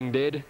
Dead.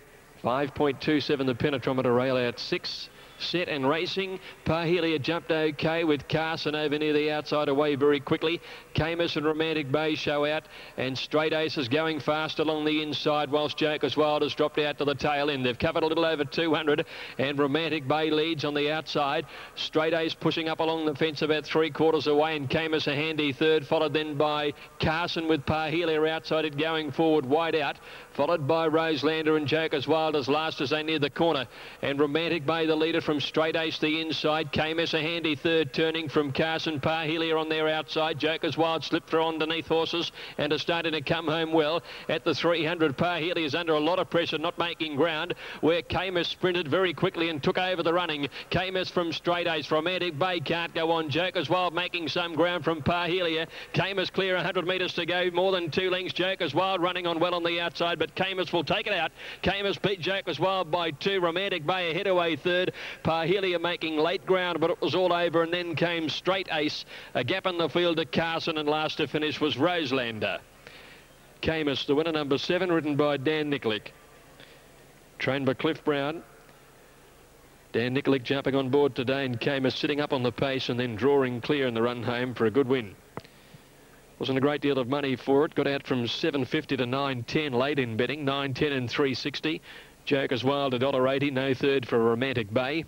5.27 the penetrometer rail out 6. Set and racing. Parhelia jumped okay with Carson over near the outside away very quickly. Camus and Romantic Bay show out, and Straight Ace is going fast along the inside whilst Joker's Wild has dropped out to the tail end. They've covered a little over 200 and Romantic Bay leads on the outside. Straight Ace pushing up along the fence about 3/4 away, and Camus a handy third, followed then by Carson with Parhelia outside it going forward wide out, followed by Roselander and Joker's Wild as last as they near the corner, and Romantic Bay the leader from Straight Ace the inside. Camus a handy third, turning from Carson. Parhelia on their outside. Joker's Wild slipped through underneath horses and are starting to come home well at the 300. Parhelia is under a lot of pressure, not making ground, where Camus sprinted very quickly and took over the running. Camus from Straight Ace. Romantic Bay can't go on. Joker's Wild making some ground from Parhelia. Camus clear 100 metres to go, more than 2 lengths. Joker's Wild running on well on the outside, but Camus will take it out. Camus beat Joker's Wild by 2. Romantic Bay ahead away third. Parhelia making late ground, but it was all over, and then came Straight Ace. A gap in the field to Carson, and last to finish was Roselander. Camus, the winner, number 7, ridden by Dan Nicklick. Trained by Cliff Brown. Dan Nicklick jumping on board today, and Camus sitting up on the pace and then drawing clear in the run home for a good win. Wasn't a great deal of money for it. Got out from 7.50 to 9.10 late in betting. 9.10 and 3.60. Joker's Wild $1.80. No third for Romantic Bay.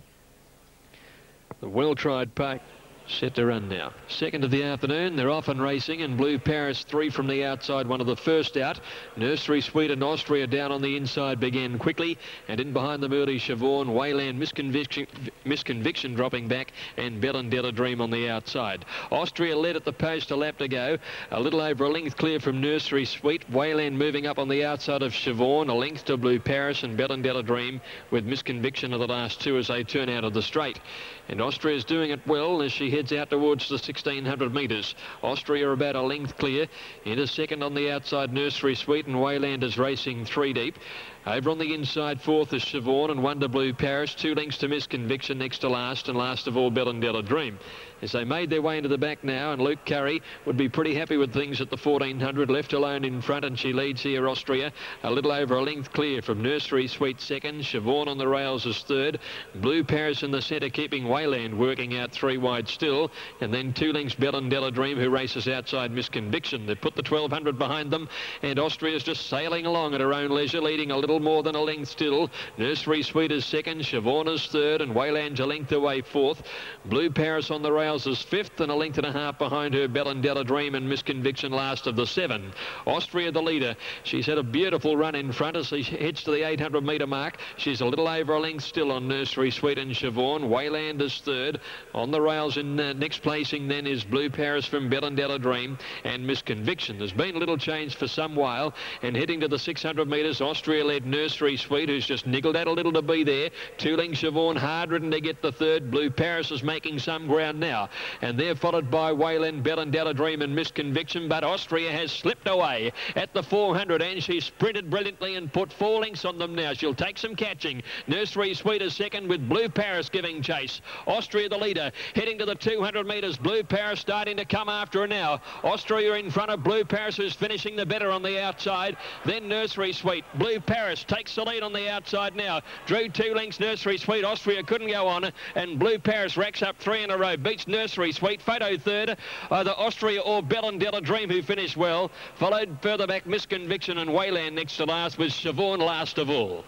The well-tried pack set to run now. Second of the afternoon, they're off and racing, and Blue Paris 3 from the outside, one of the first out. Nursery Sweet and Austria down on the inside began quickly, and in behind the Moody Siobhan, Wayland Misconviction dropping back, and Bellandella Dream on the outside. Austria led at the post a lap to go, a little over a length clear from Nursery Sweet. Wayland moving up on the outside of Siobhan, a length to Blue Paris and Bellandella Dream, with Misconviction of the last 2 as they turn out of the straight. And Austria's doing it well as she heads out towards the 1600 metres. Austria about a length clear. Into second on the outside, Nursery Sweet, and Wayland is racing 3 deep. Over on the inside, fourth is Siobhan and Wonder Blue Paris. 2 lengths to Misconviction next to last, and last of all, Bellandella Dream. As they made their way into the back now, and Luke Curry would be pretty happy with things at the 1400, left alone in front, and she leads here, Austria, a little over a length clear from Nursery Sweet second. Siobhan on the rails is third. Blue Paris in the centre, keeping Wayland working out 3 wide still, and then 2 lengths Bellandella Dream, who races outside Misconviction. They've put the 1200 behind them, and Austria's just sailing along at her own leisure, leading a little more than a length still. Nursery Sweet is second, Siobhan is third, and Wayland's a length away fourth. Blue Paris on the rails is fifth, and a length and a half behind her, Bellandella Dream and Misconviction last of the 7. Austria the leader. She's had a beautiful run in front as she heads to the 800 metre mark. She's a little over a length still on Nursery Sweet and Siobhan. Wayland is third. On the rails in next placing then is Blue Paris from Bellandella Dream and Misconviction. There's been a little change for some while, and heading to the 600 metres, Austria led Nursery Sweet, who's just niggled out a little to be there. 2 lengths Siobhan, hard ridden to get the third. Blue Paris is making some ground now, and they're followed by Wayland, Bellandella Dream and Misconviction, but Austria has slipped away at the 400, and she sprinted brilliantly and put 4 lengths on them now. She'll take some catching. Nursery Sweet is second, with Blue Paris giving chase. Austria the leader, heading to the 200 metres. Blue Paris starting to come after her now. Austria in front of Blue Paris, who's finishing the better on the outside. Then Nursery Sweet. Blue Paris takes the lead on the outside now. Drew 2 lengths Nursery Sweet. Austria couldn't go on, and Blue Paris racks up 3 in a row. Beats Nursery Sweet. Photo third, either Austria or Bellandella Dream, who finished well. Followed further back Misconviction, and Wayland next to last, with Siobhan last of all.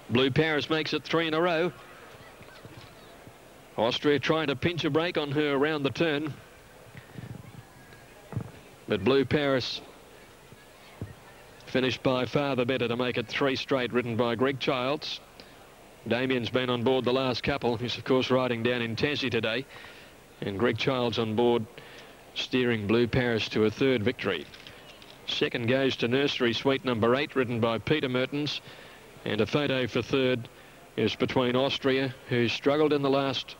Blue Paris makes it 3 in a row. Austria trying to pinch a break on her around the turn, but Blue Paris finished by far the better to make it 3 straight, ridden by Greg Childs. Damien's been on board the last couple. He's of course riding down in Tassie today, and Greg Childs on board, steering Blue Paris to a 3rd victory. Second goes to Nursery Sweet, number 8, ridden by Peter Mertens, and a photo for 3rd is between Austria, who struggled in the last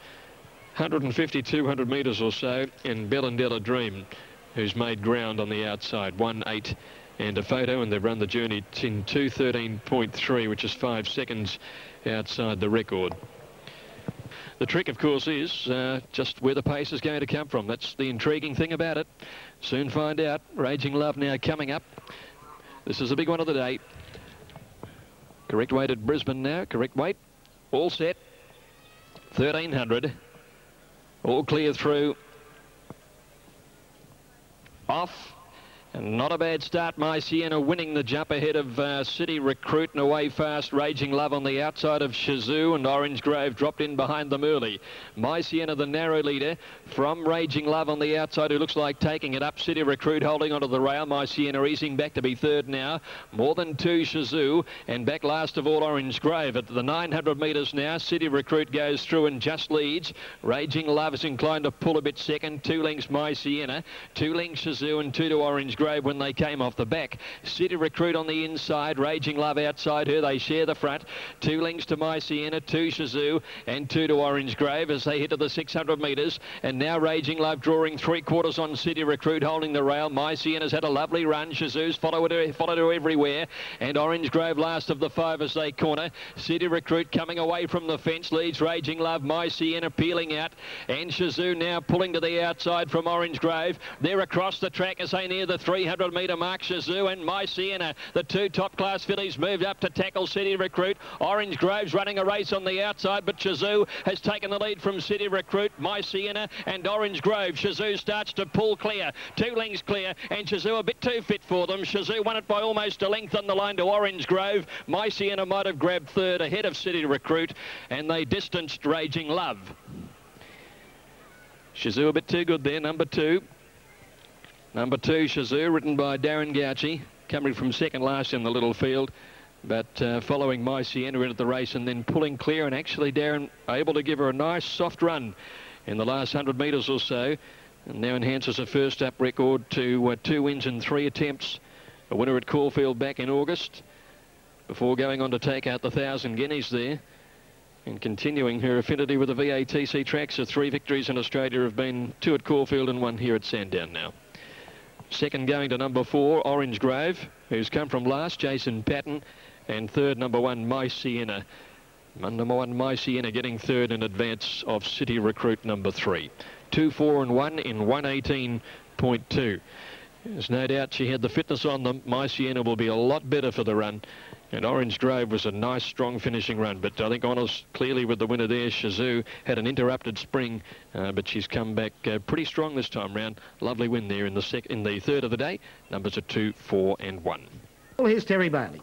150, 200 metres or so, and Bellandella Dream, who's made ground on the outside. 1-8 and a photo, and they've run the journey in 2:13.3, which is 5 seconds outside the record. The trick, of course, is just where the pace is going to come from. That's the intriguing thing about it. Soon find out. Raging Love now coming up. This is a big one of the day. Correct weight at Brisbane now. Correct weight. All set. 1300. All clear through. Off. And not a bad start, My Sienna winning the jump ahead of City Recruit, and away fast Raging Love on the outside of Shazoo, and Orange Grove dropped in behind them early. My Sienna the narrow leader from Raging Love on the outside, who looks like taking it up. City Recruit holding onto the rail. My Sienna easing back to be third now. More than two Shazoo, and back last of all Orange Grove. At the 900 metres now, City Recruit goes through and just leads. Raging Love is inclined to pull a bit second. 2 lengths My Sienna, 2 lengths Shazoo, and 2 to Orange Grove when they came off the back. City Recruit on the inside, Raging Love outside her. They share the front. 2 lengths to My Sienna, 2 Shazoo, and 2 to Orange Grove as they hit to the 600 metres. And now Raging Love drawing 3/4 on City Recruit, holding the rail. My Sienna's had a lovely run. Shazoo's followed her everywhere. And Orange Grove last of the 5 as they corner. City Recruit coming away from the fence, leads Raging Love. My Sienna peeling out. And Shazoo now pulling to the outside from Orange Grove. They're across the track as they near the 300-metre mark. Shazoo and My Sienna, the 2 top-class fillies, moved up to tackle City Recruit. Orange Grove's running a race on the outside, but Shazoo has taken the lead from City Recruit. My Sienna and Orange Grove. Shazoo starts to pull clear. 2 lengths clear, and Shazoo a bit too fit for them. Shazoo won it by almost a length on the line to Orange Grove. My Sienna might have grabbed third ahead of City Recruit, and they distanced Raging Love. Shazoo a bit too good there, number 2. Number 2, Shazoo, ridden by Darren Gauci, coming from second last in the little field, but following My Sienna into the race and then pulling clear, and actually Darren able to give her a nice soft run in the last 100 metres or so, and now enhances a first up record to 2 wins in 3 attempts. A winner at Caulfield back in August, before going on to take out the 1,000 guineas there. And continuing her affinity with the VATC tracks, her 3 victories in Australia have been 2 at Caulfield and 1 here at Sandown now. Second going to number 4, Orange Grove, who's come from last, Jason Patton. And third, number 1, My Sienna. Number 1, My Sienna, getting third in advance of City Recruit number 3. 2, 4 and 1 in 118.2. There's no doubt she had the fitness on them. My Sienna will be a lot better for the run. And Orange Grove was a nice, strong finishing run. But I think Honours clearly with the winner there. Shazoo had an interrupted spring, but she's come back pretty strong this time round. Lovely win there in the third of the day. Numbers are 2, 4 and 1. Well, here's Terry Bailey.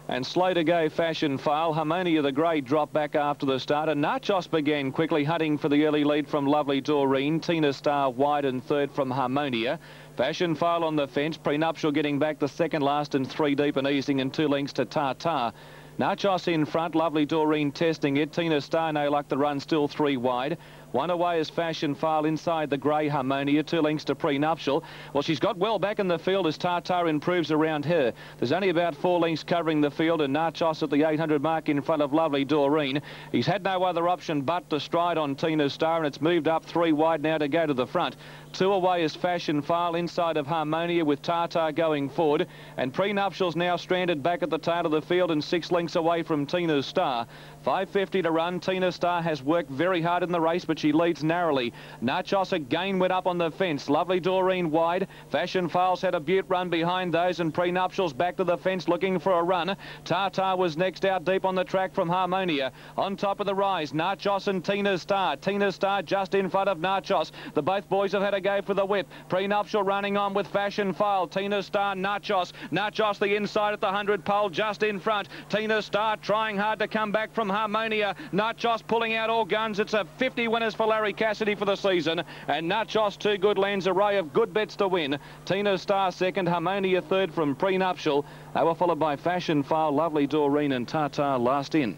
And slow to go, Fashion File. Harmonia the Grey dropped back after the start, and Nachos began quickly, hunting for the early lead from Lovely Doreen. Tina Star wide and third from Harmonia. Fashion File on the fence. Prenuptial getting back the second last and 3 deep and easing, and 2 lengths to Tartar. Nachos in front, Lovely Doreen testing it. Tina Star, no luck, the run still 3 wide. 1 away is Fashion File inside the grey Harmonia, 2 lengths to Prenuptial. Well, she's got well back in the field as Tartar improves around her. There's only about 4 lengths covering the field, and Nachos at the 800 mark in front of Lovely Doreen. He's had no other option but to stride on Tina Star, and it's moved up 3 wide now to go to the front. 2 away is Fashion File inside of Harmonia with Tartar going forward, and Prenuptial's now stranded back at the tail of the field and 6 lengths away from Tina Star. 5:50 to run. Tina Star has worked very hard in the race, but she leads narrowly. Nachos again went up on the fence. Lovely Doreen wide. Fashion File's had a beaut run behind those, and Prenuptial's back to the fence looking for a run. Tartar was next out deep on the track from Harmonia. On top of the rise, Nachos and Tina Star. Tina Star just in front of Nachos. The both boys have had a go for the whip. Prenuptial running on with Fashion File. Tina Star, Nachos. Nachos the inside at the 100 pole just in front. Tina Star trying hard to come back from Harmonia. Nachos pulling out all guns. It's a 50 winners for Larry Cassidy for the season, and Nachos 2 good lands, array of good bets to win. Tina Star second, Harmonia third from Prenuptial. They were followed by Fashion File, Lovely Doreen and Tartar last in.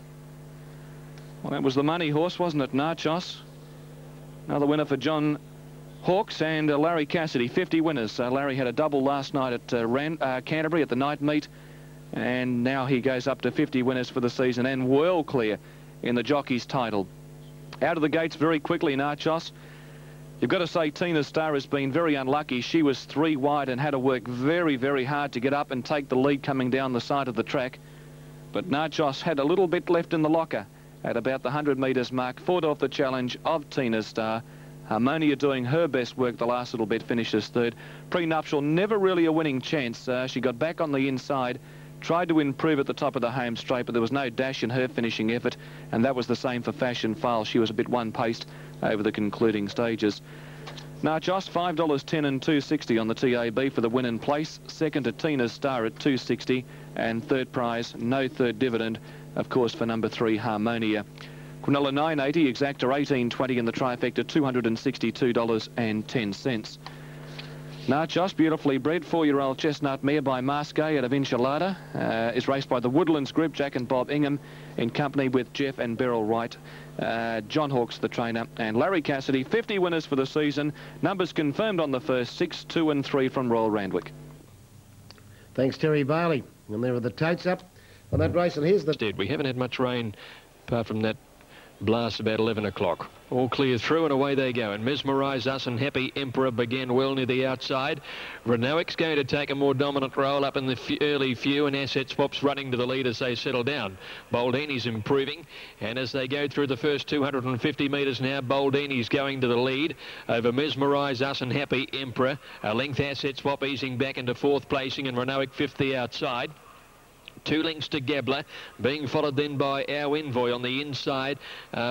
Well, that was the money horse, wasn't it, Nachos? Another winner for John Hawkes and Larry Cassidy, 50 winners. Larry had a double last night at Canterbury at the night meet, and now he goes up to 50 winners for the season and well clear in the jockey's title. Out of the gates very quickly, Nachos. You've got to say Tina Star has been very unlucky. She was 3 wide and had to work very, very hard to get up and take the lead coming down the side of the track. But Nachos had a little bit left in the locker at about the 100 metres mark. Fought off the challenge of Tina Star. Harmonia doing her best work the last little bit, finishes third. Prenuptial never really a winning chance. She got back on the inside. tried to improve at the top of the home straight, but there was no dash in her finishing effort, and that was the same for Fashion File. She was a bit one-paced over the concluding stages. Nachos, $5.10 and $2.60 on the TAB for the win in place. Second to Tina's Star at $2.60, and third prize, no third dividend, of course, for number 3, Harmonia. Quinella $9.80, Exacta $18.20 in the trifecta, $262.10. Nachos, beautifully bred 4-year-old chestnut mare by Masquet out of Enchilada, is raced by the Woodlands Group, Jack and Bob Ingham, in company with Jeff and Beryl Wright. John Hawkes, the trainer, and Larry Cassidy. 50 winners for the season. Numbers confirmed on the first 6, 2 and 3 from Royal Randwick. Thanks, Terry Barley. And there are the totes up on that race. And here's the... We haven't had much rain apart from that blast about 11 o'clock. All clear through and away they go. And Mesmerise Us and Happy Emperor began well near the outside. Randwick's going to take a more dominant role up in the early few, and Asset Swap's running to the lead as they settle down. Boldini's improving, and as they go through the first 250 metres now, Boldini's going to the lead over Mesmerise Us and Happy Emperor. A length Asset Swap easing back into 4th placing, and Randwick 5th the outside. 2 lengths to Gabler, being followed then by Our Envoy on the inside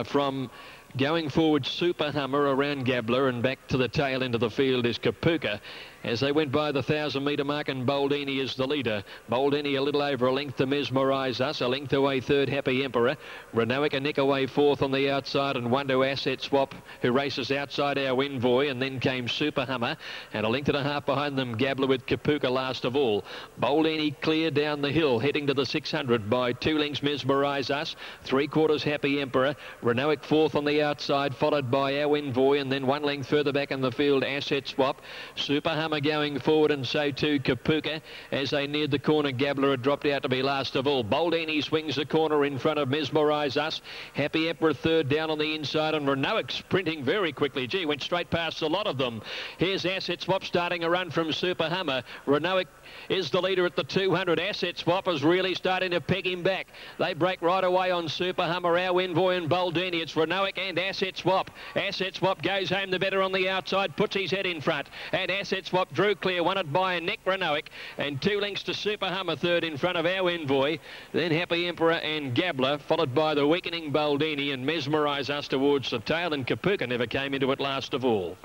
from going forward Super Hummer around Gabler, and back to the tail end of the field is Kapuka. As they went by the 1,000-metre mark, and Boldini is the leader. Boldini a little over a length to Mesmerise Us, a length away 3rd Happy Emperor. Randwick a nick away 4th on the outside, and 1 to Asset Swap, who races outside Our Envoy, and then came Super Hummer, and a length and a half behind them Gabler with Kapuka last of all. Boldini clear down the hill, heading to the 600 by 2 lengths Mesmerise Us, 3/4 Happy Emperor. Randwick 4th on the outside, followed by Our Envoy, and then 1 length further back in the field Asset Swap. Super Hummer going forward, and so too Kapuka. As they neared the corner, Gabler had dropped out to be last of all. Boldini swings the corner in front of Mesmerise Us. Happy Emperor 3rd down on the inside, and Randwick sprinting very quickly. Gee, went straight past a lot of them. Here's Asset Swap starting a run from Super Hummer. Randwick is the leader at the 200. Asset Swap is really starting to peg him back. They break right away on Super Hummer, Our Envoy and Boldini. It's Randwick and Asset Swap. Asset Swap goes home the better on the outside, puts his head in front, and Asset Swap drew clear, won it by Nick Randwick, and 2 lengths to Super Hummer 3rd in front of Our Envoy. Then Happy Emperor and Gabler, followed by the weakening Boldini, and Mesmerise Us towards the tail, and Kapuka never came into it last of all.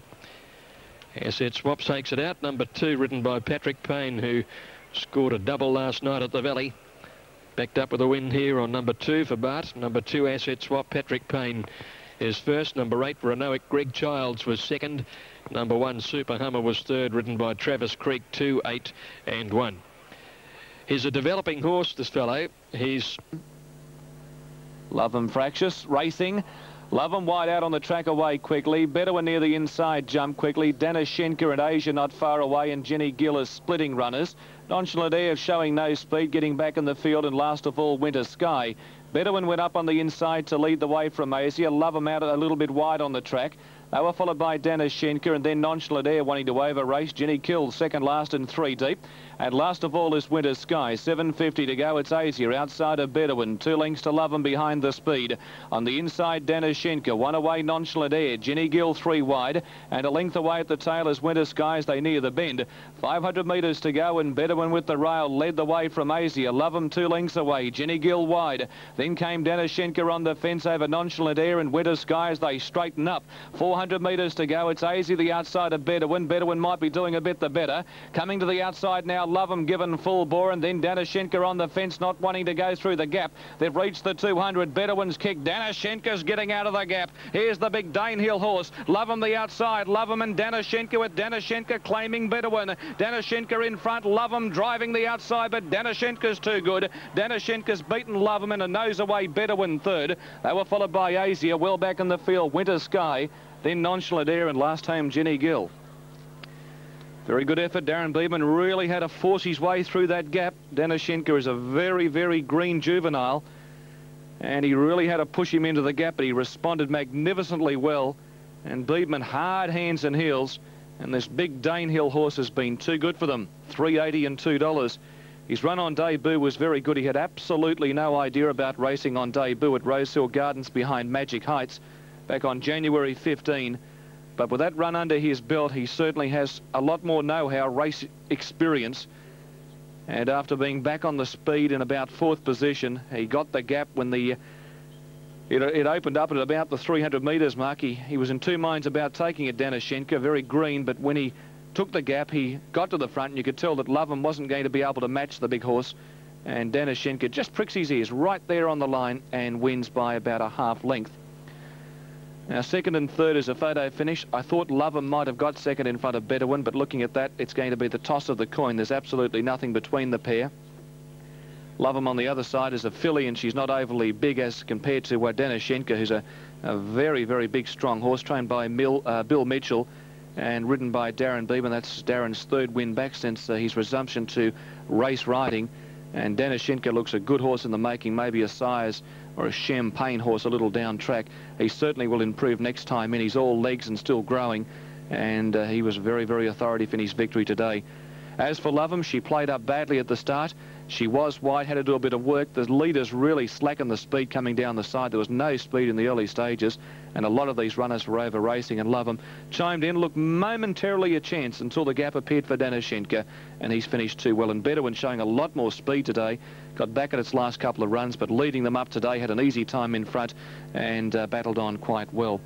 Asset Swap takes it out, number 2, ridden by Patrick Payne, who scored a double last night at the Valley. Backed up with a win here on number 2 for Bart. Number 2, Asset Swap, Patrick Payne is first. Number 8, Randwick, Greg Childs was second. Number 1, Super Hummer was third, ridden by Travis Creek, 2, 8 and 1. He's a developing horse, this fellow. He's... Love 'em Fractious, racing. Love 'em wide out on the track away quickly. Bedouin near the inside jump quickly. Danashenka and Asia not far away, and Jenny Gill is splitting runners. Nonchalant Air showing no speed, getting back in the field, and last of all Winter Sky. Bedouin went up on the inside to lead the way from Asia. Love 'em out a little bit wide on the track. They were followed by Danashenka, and then Nonchalant Air wanting to over-race. Jenny Gill second last and 3 deep. And last of all is Winter Sky. 7:50 to go. It's Asia outside of Bedouin. 2 lengths to Love 'em behind the speed. On the inside, Danashenka. 1 away, Nonchalant Air. Jenny Gill 3 wide. And a length away at the tail is Winter Sky as they near the bend. 500 metres to go, and Bedouin with the rail led the way from Asia. Love 'em 2 lengths away. Jenny Gill wide. Then came Danashenka on the fence over Nonchalant Air and Winter Sky as they straighten up. 400 metres to go. It's Asia the outside of Bedouin. Bedouin might be doing a bit the better. Coming to the outside now, Love 'em given full bore, and then Danashenka on the fence, not wanting to go through the gap. They've reached the 200. Bedouin's kick. Danashenka's getting out of the gap. Here's the big Danehill horse. Love 'em the outside. Love 'em and Danashenka, with Danashenka claiming Bedouin. Danashenka in front. Love 'em driving the outside, but Danashenka's too good. Danashenka's beaten Love 'em in a nose away. Bedouin 3rd. They were followed by Asia, well back in the field. Winter Sky, then Nonchalant Air, and last home Jenny Gill. Very good effort. Darren Beedman really had to force his way through that gap. Danashenka is a very, very green juvenile, and he really had to push him into the gap, but he responded magnificently well. And Beedman hard hands and heels, and this big Danehill horse has been too good for them. $3.80 and $2. His run on debut was very good. He had absolutely no idea about racing on debut at Rosehill Gardens behind Magic Heights back on January 15. But with that run under his belt, he certainly has a lot more know-how, race experience. And after being back on the speed in about 4th position, he got the gap when it opened up at about the 300 metres mark. He was in two minds about taking it, Danashenko, very green, but when he took the gap, he got to the front, and you could tell that Loveham wasn't going to be able to match the big horse. And Danashenko just pricks his ears right there on the line and wins by about a half length. Now, 2nd and 3rd is a photo finish. I thought Loveham might have got 2nd in front of Bedouin, but looking at that, it's going to be the toss of the coin. There's absolutely nothing between the pair. Loveham on the other side is a filly, and she's not overly big as compared to Danashenko, who's a very, very big, strong horse, trained by Bill Mitchell and ridden by Darren Beeman. That's Darren's 3rd win back since his resumption to race riding. And Danashenko looks a good horse in the making, maybe a size or a champagne horse a little down track. He certainly will improve next time in. He's all legs and still growing, and he was very, very authoritative in his victory today. As for Loveham, she played up badly at the start. She was wide, had to do a bit of work. The leaders really slackened the speed coming down the side. There was no speed in the early stages, and a lot of these runners were over racing, and Loveham chimed in, looked momentarily a chance until the gap appeared for Danashenko, and he's finished too well. And Bedouin showing a lot more speed today, got back at its last couple of runs, but leading them up today, had an easy time in front and battled on quite well.